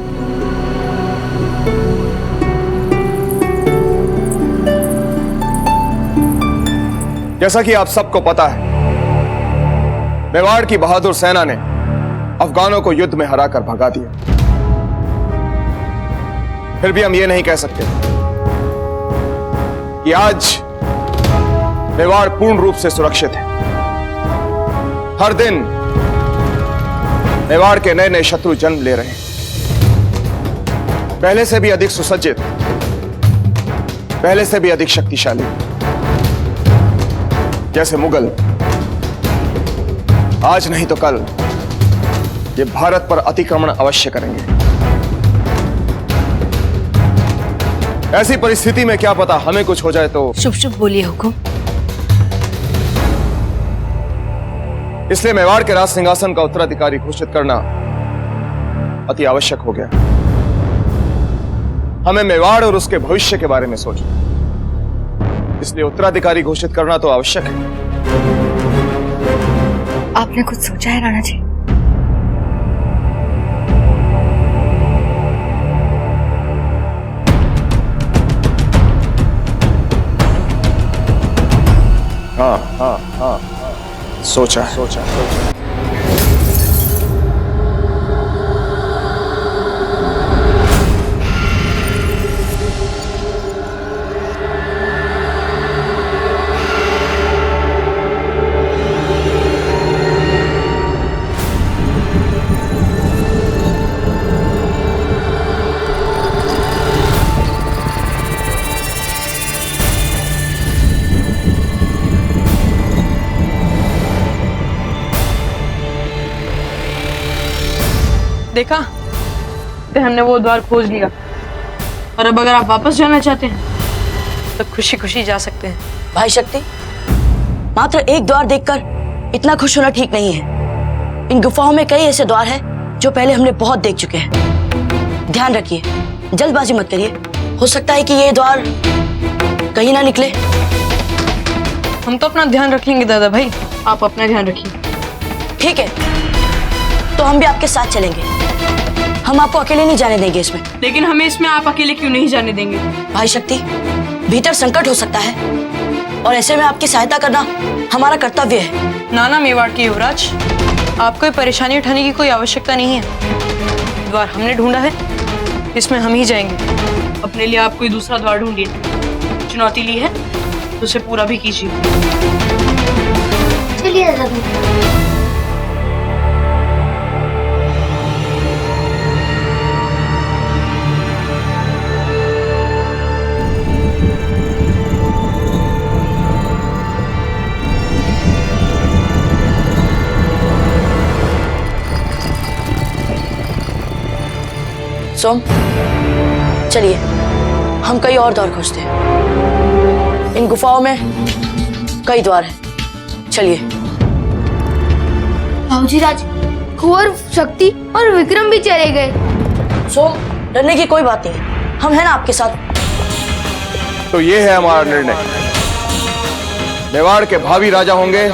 जैसा कि आप सबको पता है, मेवाड़ की बहादुर सेना ने अफगानों को युद्ध में हराकर भगा दिया। फिर भी हम ये नहीं कह सकते कि आज मेवाड़ पूर्ण रूप से सुरक्षित है। हर दिन मेवाड़ के नए नए शत्रु जन्म ले रहे हैं, पहले से भी अधिक सुसज्जित, पहले से भी अधिक शक्तिशाली। जैसे मुगल आज नहीं तो कल ये भारत पर अतिक्रमण अवश्य करेंगे। ऐसी परिस्थिति में क्या पता हमें कुछ हो जाए तो। शुभ शुभ बोलिए हुकुम। इसलिए मेवाड़ के राज सिंहासन का उत्तराधिकारी घोषित करना अति आवश्यक हो गया। हमें मेवाड़ और उसके भविष्य के बारे में सोचना, इसलिए उत्तराधिकारी घोषित करना तो आवश्यक है। आपने कुछ सोचा है राणा जी? हाँ, सोचा। देखा, तो हमने वो द्वार खोज लिया, और अब अगर आप वापस जाना चाहते हैं तो खुशी खुशी जा सकते हैं। भाई शक्ति, मात्र एक द्वार देखकर इतना खुश होना ठीक नहीं है। इन गुफाओं में कई ऐसे द्वार हैं जो पहले हमने बहुत देख चुके हैं। ध्यान रखिए, जल्दबाजी मत करिए, हो सकता है कि ये द्वार कहीं ना निकले। हम तो अपना ध्यान रखेंगे दादा भाई, आप अपना ध्यान रखिए। ठीक है, तो हम भी आपके साथ चलेंगे। हम आपको अकेले नहीं जाने देंगे इसमें। लेकिन हमें इसमें आप अकेले क्यों नहीं जाने देंगे? भाई शक्ति, भीतर संकट हो सकता है। और ऐसे में आपकी सहायता करना हमारा कर्तव्य है। नाना मेवाड़ के युवराज, आपको कोई परेशानी उठाने की कोई आवश्यकता नहीं है। द्वार हमने ढूंढा है, इसमें हम ही जाएंगे। अपने लिए आप कोई दूसरा द्वार ढूंढिए। चुनौती ली है तो उसे पूरा भी कीजिए। चलिए दादाजी। सोम, चलिए हम कई और द्वार खोजते हैं। इन गुफाओं में कई द्वार हैं। चलिए। बाबूजी राज, कुंवर, शक्ति और विक्रम भी चले गए। सोम, डरने की कोई बात नहीं, हम हैं ना आपके साथ। तो ये है हमारा निर्णय। मेवाड़ के भावी राजा होंगे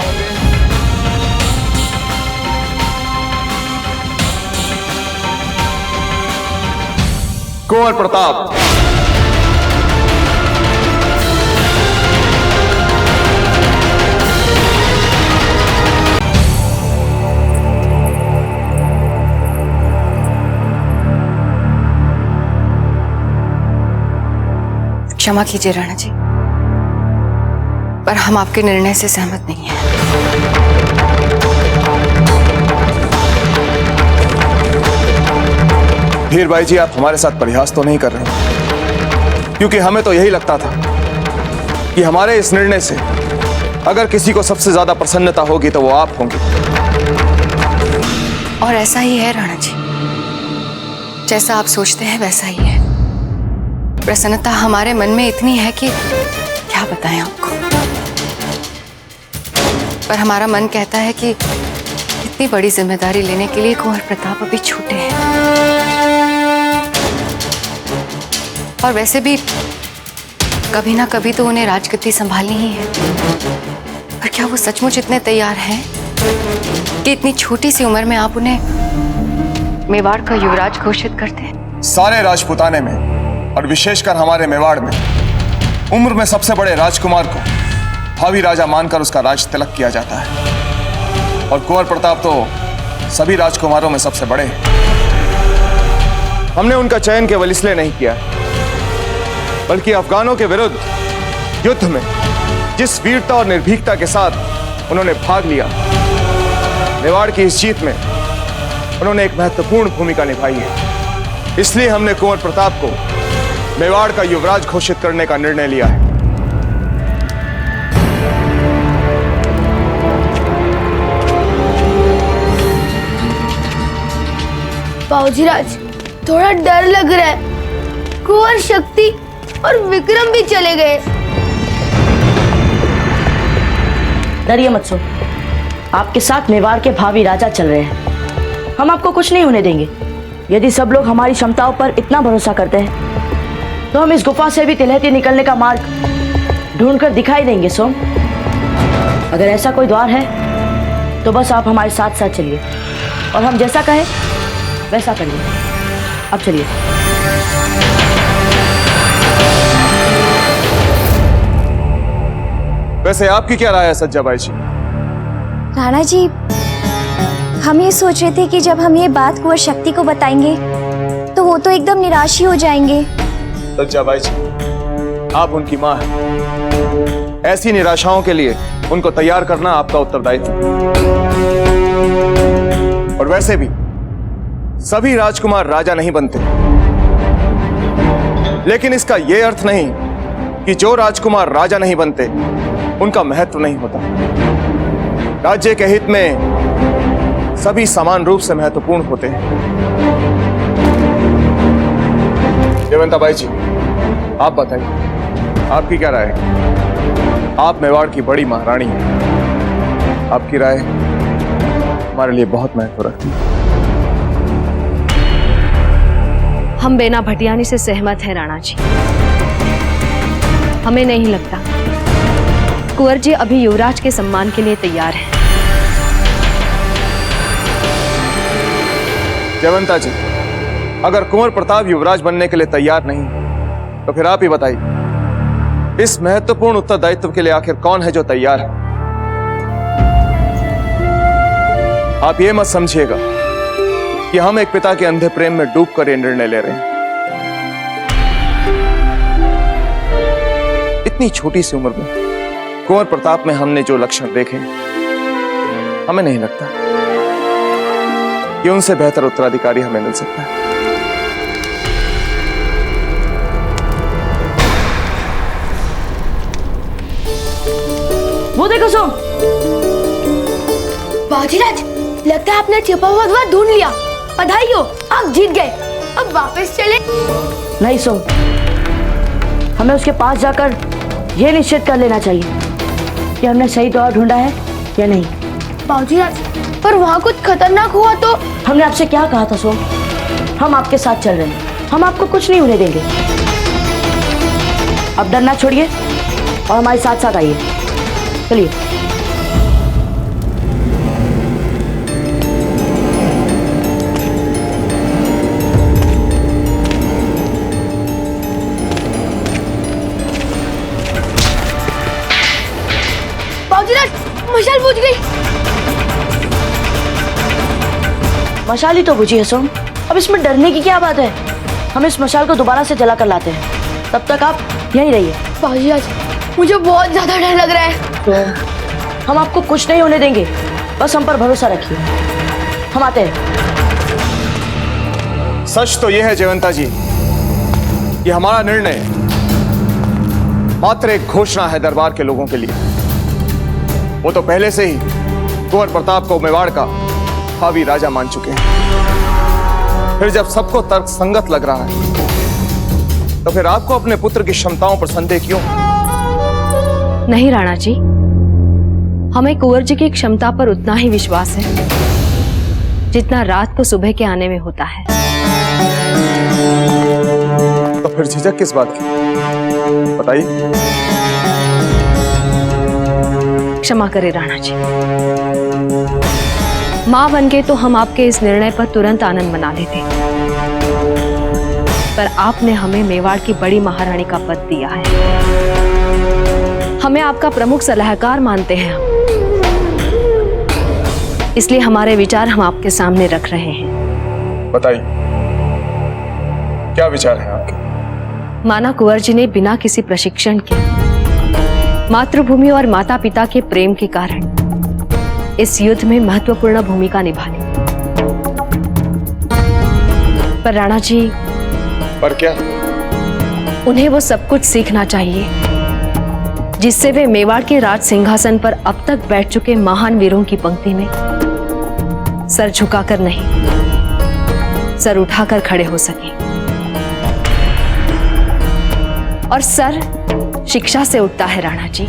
कुंवर प्रताप। क्षमा कीजिए राणा जी, पर हम आपके निर्णय से सहमत नहीं हैं। धीर भाई जी, आप हमारे साथ परिहास तो नहीं कर रहे, क्योंकि हमें तो यही लगता था कि हमारे इस निर्णय से अगर किसी को सबसे ज्यादा प्रसन्नता होगी तो वो आप होंगे। और ऐसा ही है राणा जी, जैसा आप सोचते हैं वैसा ही है। प्रसन्नता हमारे मन में इतनी है कि क्या बताएं आपको। पर हमारा मन कहता है कि इतनी बड़ी जिम्मेदारी लेने के लिए कुंवर प्रताप अभी छोटे हैं। और वैसे भी कभी ना कभी तो उन्हें राजगद्दी संभालनी ही है। पर क्या वो सचमुच इतने तैयार हैं कि इतनी छोटी सी उम्र में आप उन्हें मेवाड़ का युवराज घोषित करते हैं? सारे राजपुताने में और विशेषकर हमारे मेवाड़ में उम्र में सबसे बड़े राजकुमार को भावी राजा मानकर उसका राज तिलक किया जाता है। और कुंवर प्रताप तो सभी राजकुमारों में सबसे बड़े हैं। हमने उनका चयन केवल इसलिए नहीं किया, बल्कि अफगानों के विरुद्ध युद्ध में जिस वीरता और निर्भीकता के साथ उन्होंने भाग लिया, मेवाड़ की इस जीत में उन्होंने एक महत्वपूर्ण भूमिका निभाई है। इसलिए हमने कुंवर प्रताप को मेवाड़ का युवराज घोषित करने का निर्णय लिया है। बाबूजी राज, थोड़ा डर लग रहा है। कुंवर, शक्ति और विक्रम भी चले गए। डरिए मत सो, आपके साथ मेवाड़ के भावी राजा चल रहे हैं। हम आपको कुछ नहीं होने देंगे। यदि सब लोग हमारी क्षमताओं पर इतना भरोसा करते हैं तो हम इस गुफा से भी तिलहटी निकलने का मार्ग ढूंढकर दिखाई देंगे। सोम, अगर ऐसा कोई द्वार है तो बस आप हमारे साथ साथ चलिए और हम जैसा कहें वैसा करिए। अब चलिए। वैसे आपकी क्या राय है सज्जाबाई जी? राणा जी, हम ये सोच रहे थे कि जब हम ये बात कुंवर शक्ति को बताएंगे तो वो तो एकदम निराश ही हो जाएंगे। सज्जाबाई जी, आप उनकी मां हैं। ऐसी निराशाओं के लिए उनको तैयार करना आपका उत्तरदायित्व। और वैसे भी सभी राजकुमार राजा नहीं बनते, लेकिन इसका यह अर्थ नहीं कि जो राजकुमार राजा नहीं बनते उनका महत्व नहीं होता। राज्य के हित में सभी समान रूप से महत्वपूर्ण होते हैं। देवंताबाई जी, आप बताइए, आपकी क्या राय है? आप मेवाड़ की बड़ी महारानी हैं। आपकी राय हमारे लिए बहुत महत्व रखती है। हम बेना भटियानी से सहमत हैं राणा जी। हमें नहीं लगता कुंवर जी अभी युवराज के सम्मान के लिए तैयार हैं। जयवंता जी, अगर कुंवर प्रताप युवराज बनने के लिए तैयार नहीं तो फिर आप ही बताइए, इस महत्वपूर्ण उत्तरदायित्व के लिए आखिर कौन है जो तैयार है? आप ये मत समझिएगा कि हम एक पिता के अंधे प्रेम में डूबकर ये निर्णय ले रहे हैं। इतनी छोटी सी उम्र में कुंवर प्रताप में हमने जो लक्षण देखे, हमें नहीं लगता कि उनसे बेहतर उत्तराधिकारी हमें मिल सकता है। वो देखो सोम। बाजीराज, लगता है आपने छिपा हुआ द्वार ढूंढ लिया। बधाई हो, आप जीत गए। अब वापस चले। नहीं सोम, हमें उसके पास जाकर यह निश्चित कर लेना चाहिए कि हमने सही द्वार ढूंढा है या नहीं। बाजीराज, पर वहाँ कुछ खतरनाक हुआ तो? हमने आपसे क्या कहा था सोम? हम आपके साथ चल रहे हैं, हम आपको कुछ नहीं होने देंगे। अब डरना छोड़िए और हमारे साथ साथ आइए। चलिए। बाजीराज, मशाल बुझ गई। मशाल ही तो बुझी है सोम, अब इसमें डरने की क्या बात है? हम इस मशाल को दोबारा से जला कर लाते हैं, तब तक आप यहीं रहिए। बाजीराज, मुझे बहुत ज्यादा डर लग रहा है। तो हम आपको कुछ नहीं होने देंगे, बस हम पर भरोसा रखिए। हम आते हैं। सच तो यह है जयवंता जी कि हमारा निर्णय मात्र एक घोषणा है दरबार के लोगों के लिए। वो तो पहले से ही कुंवर प्रताप को मेवाड़ का हावी राजा मान चुके हैं। फिर जब सबको तर्क संगत लग रहा है तो फिर आपको अपने पुत्र की क्षमताओं पर संदेह क्यों? नहीं राणा जी, हमें कुंवर जी की क्षमता पर उतना ही विश्वास है जितना रात को सुबह के आने में होता है। तो फिर झिझक किस बात की? बताइए। क्षमा करें राणा जी, मां बन के तो हम आपके इस निर्णय पर तुरंत आनंद मना लेते, पर आपने हमें मेवाड़ की बड़ी महारानी का पद दिया है। हमें आपका प्रमुख सलाहकार मानते हैं हम, इसलिए हमारे विचार हम आपके सामने रख रहे हैं। बताइए, क्या विचार है आपके? माना कुंवर जी ने बिना किसी प्रशिक्षण के मातृभूमि और माता पिता के प्रेम के कारण इस युद्ध में महत्वपूर्ण भूमिका निभाने, पर राणा जी, पर क्या? उन्हें वो सब कुछ सीखना चाहिए जिससे वे मेवाड़ के राज सिंहासन पर अब तक बैठ चुके महान वीरों की पंक्ति में सर झुकाकर नहीं, सर उठाकर खड़े हो सके। और सर शिक्षा से उठता है राणा जी,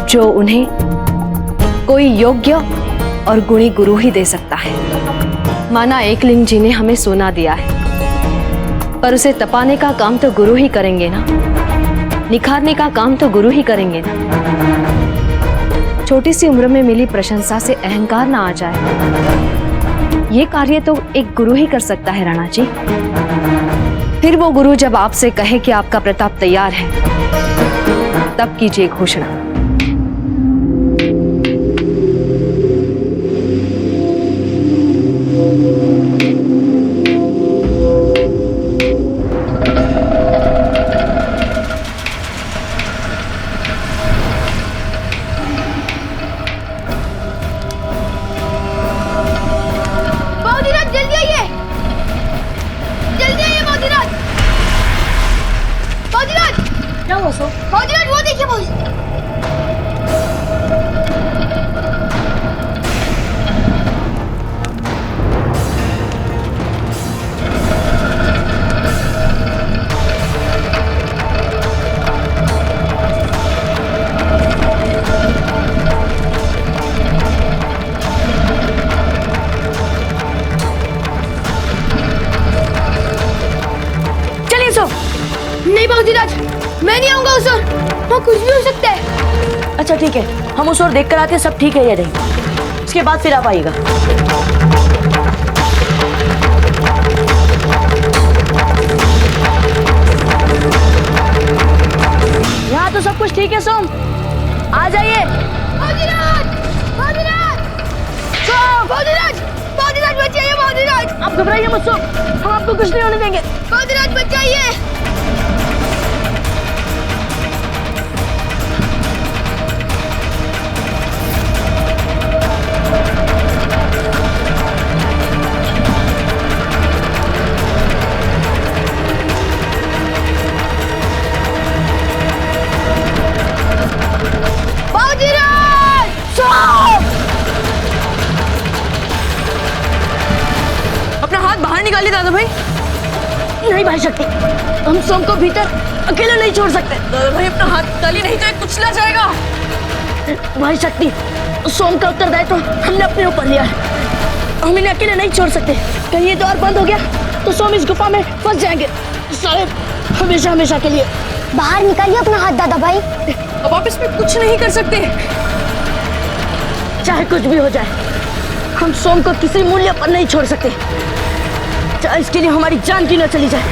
जो उन्हें कोई योग्य और गुणी गुरु ही दे सकता है। माना एकलिंग जी ने हमें सोना दिया है, पर उसे तपाने का काम तो गुरु ही करेंगे ना, निखारने का काम तो गुरु ही करेंगे ना। छोटी सी उम्र में मिली प्रशंसा से अहंकार ना आ जाए, ये कार्य तो एक गुरु ही कर सकता है राणा जी। फिर वो गुरु जब आपसे कहे कि आपका प्रताप तैयार है, तब कीजिए घोषणा। बाजीराज, वो देखिए बाजीराज। चलिए सो। नहीं बाजीराज, मैं नहीं आऊंगा उस ओर, वहाँ कुछ भी हो सकता है। अच्छा ठीक है, हम उस ओर देख कर आते हैं सब ठीक है या नहीं, उसके बाद फिर आप आइएगा। कुछ ठीक है सोम? आ जाइए। बचाइए, आप घबराइए मत सोम, हम आपको कुछ नहीं होने देंगे। बचाइए। अपना हाथ बाहर निकालिए दादा भाई। नहीं भाई शक्ति, हम सोम को भीतर अकेले नहीं छोड़ सकते। दादा भाई अपना हाथ निकालिए, नहीं तो ये कुचला जाएगा। भाई शक्ति, सोम का उत्तरदायित्व हमने अपने ऊपर लिया है, हम इन्हें अकेले नहीं छोड़ सकते। कहीं ये द्वार बंद हो गया तो सोम इस गुफा में फंस जाएंगे शायद हमेशा हमेशा के लिए। बाहर निकालिए अपना हाथ दादा भाई। अब आप इसमें कुछ नहीं कर सकते। चाहे कुछ भी हो जाए, हम सोम को किसी मूल्य पर नहीं छोड़ सकते, चाहे इसके लिए हमारी जान क्यों न चली जाए।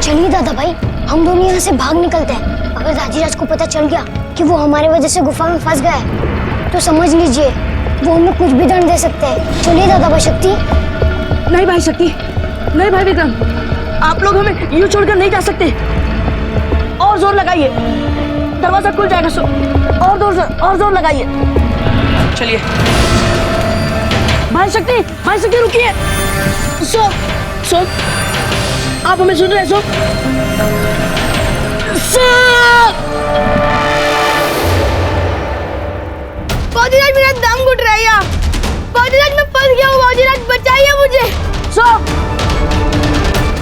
चलिए दादा भाई, हम दोनों यहाँ से भाग निकलते हैं। अगर राजीराज को पता चल गया कि वो हमारे वजह से गुफा में फंस गया है, तो समझ लीजिए वो हमें कुछ भी दंड दे सकते हैं। चलिए दादा भाई शक्ति। नहीं भाई शक्ति, नहीं भाई विक्रम, आप लोग हमें यूं छोड़कर नहीं जा सकते। और जोर लगाइए, दरवाजा खुल जाएगा। और जोर लगाइए। चलिए। भाई शक्ति रुकिए। सोम, आप हमें सुन रहे हैं? बाजीराज मेरा दम घुट रहा है यार। बाजीराज मैं फंस गया हूँ। बाजीराज बचाइए मुझे।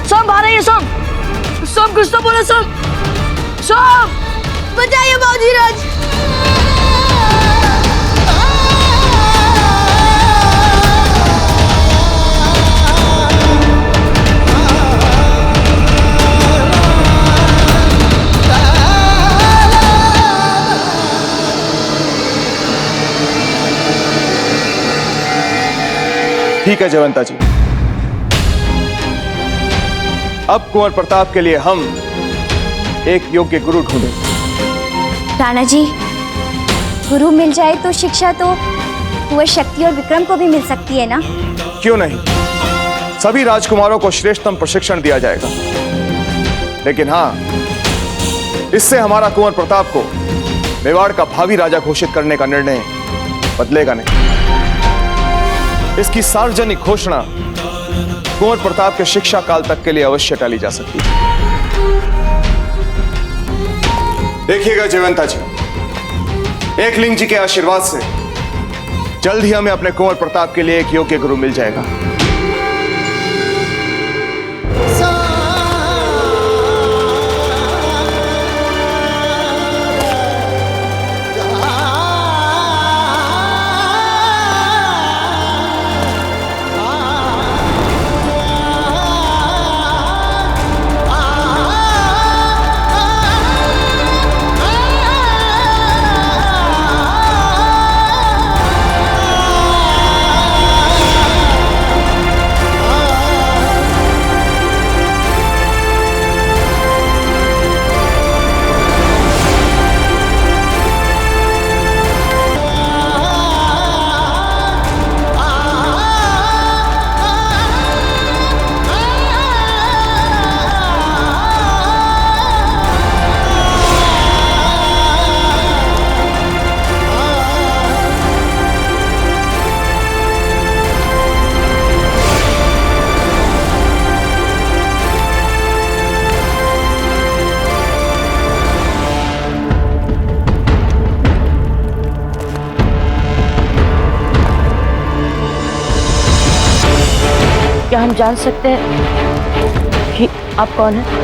सोम बाहर आइए। सोम कुछ तो बोलो। सोम बचाइए बाजीराज। ठीक है जयवंता जी, अब कुंवर प्रताप के लिए हम एक योग्य गुरु ढूंढें। राणा जी, गुरु मिल जाए तो शिक्षा तो कुंवर शक्ति और विक्रम को भी मिल सकती है ना? क्यों नहीं, सभी राजकुमारों को श्रेष्ठतम प्रशिक्षण दिया जाएगा। लेकिन हाँ, इससे हमारा कुंवर प्रताप को मेवाड़ का भावी राजा घोषित करने का निर्णय बदलेगा नहीं। इसकी सार्वजनिक घोषणा कुंवर प्रताप के शिक्षा काल तक के लिए अवश्य टाली जा सकती है। देखिएगा जयवंता जी, एकलिंग जी के आशीर्वाद से जल्द ही हमें अपने कुंवर प्रताप के लिए एक योग्य गुरु मिल जाएगा। क्या हम जान सकते हैं कि आप कौन हैं?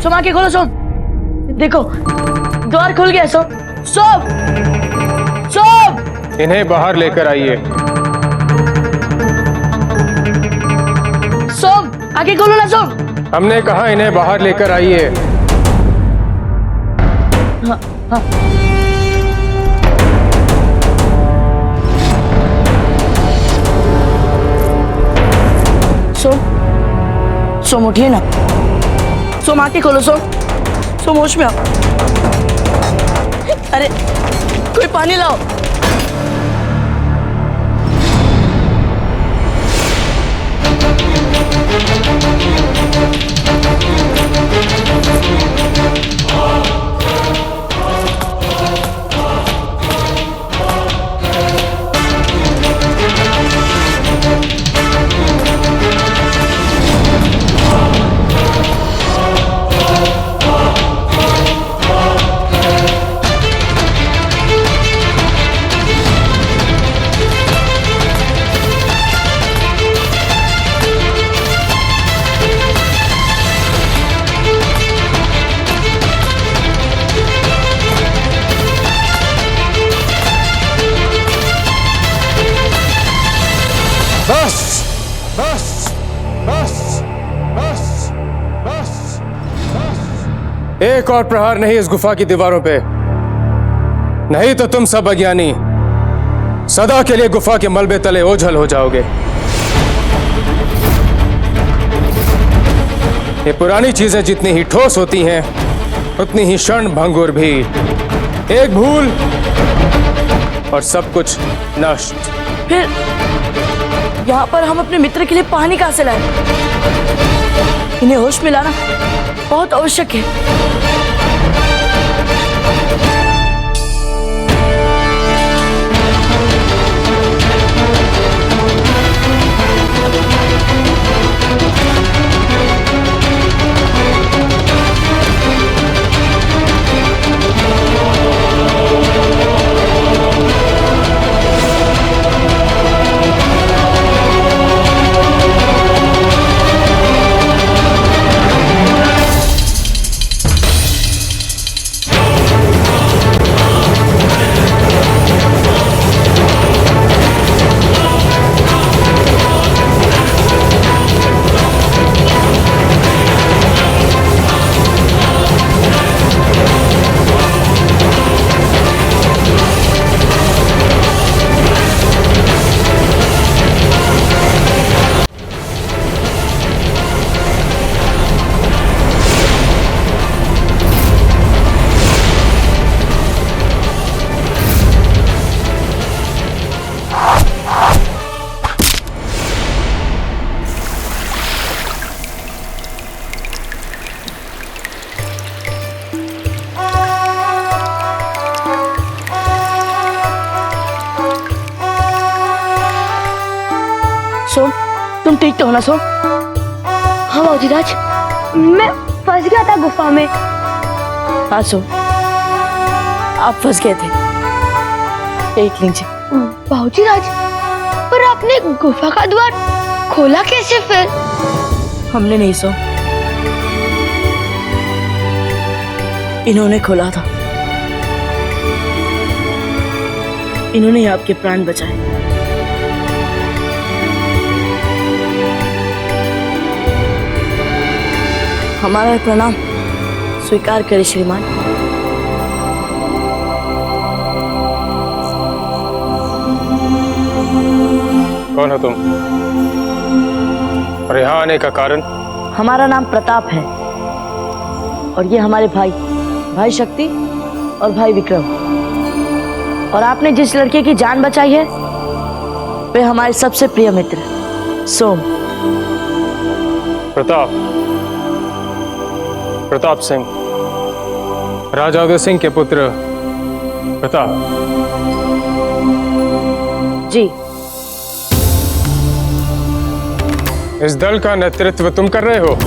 सोम आके खोलो सोम। देखो द्वार खुल गया सोम। सोम सोम इन्हें बाहर लेकर आइए। सोम आके खोलो ना सोम। हमने कहा इन्हें बाहर लेकर आइए। हाँ हाँ। सोम उठिए ना। सोम आके खोलो सोम। सोम होश में आओ। अरे कोई पानी लाओ। बस बस बस बस बस बस। एक और प्रहार नहीं इस गुफा की दीवारों पे, नहीं तो तुम सब अज्ञानी सदा के लिए गुफा के मलबे तले ओझल हो जाओगे। ये पुरानी चीजें जितनी ही ठोस होती हैं उतनी ही क्षण भंगुर भी। एक भूल और सब कुछ नष्ट। फिर यहाँ पर हम अपने मित्र के लिए पानी कहाँ से लाए? इन्हें होश में लाना बहुत आवश्यक है। सोम, तुम ठीक तो हो ना सोम? हाँ बाबूजीराज, मैं फंस गया था गुफा में। हाँ सोम, आप फंस गए थे। एक लीजिए। बाबूजीराज, पर आपने गुफा का द्वार खोला कैसे फिर? हमने नहीं सोम, इन्होंने खोला था। इन्होंने ही आपके प्राण बचाए। हमारा प्रणाम स्वीकार करें श्रीमान। कौन हो तुम और यहाँ आने का कारण? हमारा नाम प्रताप है और ये हमारे भाई शक्ति और भाई विक्रम। और आपने जिस लड़के की जान बचाई है वे हमारे सबसे प्रिय मित्र सोम। प्रताप सिंह, राजा उदय सिंह के पुत्र प्रताप। जी। इस दल का नेतृत्व तुम कर रहे हो?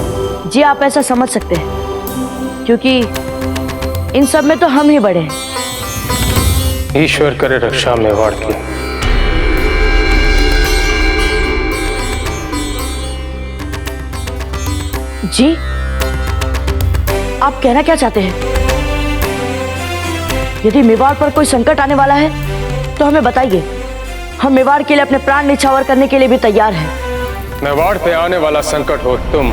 जी, आप ऐसा समझ सकते हैं क्योंकि इन सब में तो हम ही बड़े हैं। ईश्वर करे रक्षा मेवाड़ की। जी, आप कहना क्या चाहते हैं? यदि मेवाड़ पर कोई संकट आने वाला है तो हमें बताइए। हम मेवाड़ के लिए अपने प्राण निछावर करने के लिए भी तैयार हैं। मेवाड़ पे आने वाला संकट हो तुम,